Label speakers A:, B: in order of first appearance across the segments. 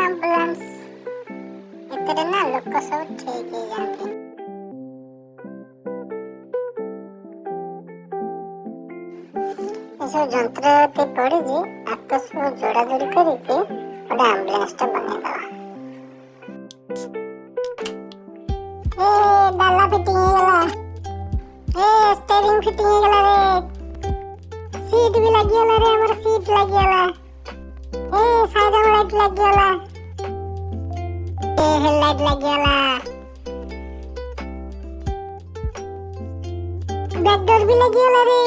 A: Ambulance ଭିତରେ ନା ଲୋକ ସବୁ ଠିକ ହେଇଯାନ୍ତି। ଏସବୁ ଯନ୍ତ୍ରପାତି ପଡ଼ିଛି, ଆକୁ ସବୁ ଯୋଡ଼ାଯୋଡ଼ି କରିକି ଗୋଟେ ଆମ୍ବୁଲାନ୍ସଟା ବନେଇଦବା। ଡାଲା ଫିଟିଂ ହେଇଗଲା, ଷ୍ଟେରିଂ ଫିଟିଂ ହେଇଗଲା ରେ, ସିଟ୍ ବି ଲାଗିଗଲା ରେ, ଆମର ସିଟ୍ ଲାଗିଗଲା, ସାଇରନ୍ ଲାଇଟ୍ ଲାଗିଗଲା, ହେଡଲାଇଟ୍ ଲାଗିଗଲା, ବ୍ୟାକଡୋର ବି ଲାଗିଗଲା ରେ,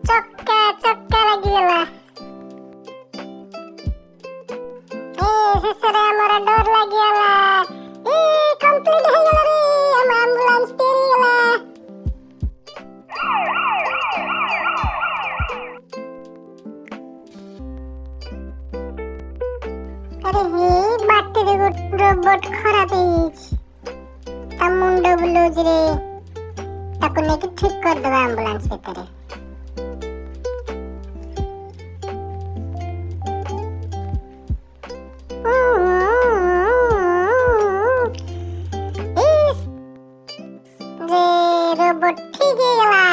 A: ଚକ୍କା ଲାଗିଗଲା, ଶେଷରେ ଆମର ଡୋର ଲାଗିଗଲା। କମ୍ପ୍ଲିଟ ହେଇଗଲା ରେ, ଆମ ଆମ୍ବୁଲାନ୍ସ ତିଆରି ହେଇଗଲା। ଆରେ ବାଟରେ ଗୋଟେ ରୋବଟ ଖରାପ ହେଇଯାଇଛି, ତା ମୁଣ୍ଡ ବୁଲଉଛି ରେ, ତାକୁ ନେଇକି ଠିକ କରିଦବା ଆମ୍ବୁଲାନ୍ସ ଭିତରେ। ରୋବଟ ଠିକ ହେଇଗଲା।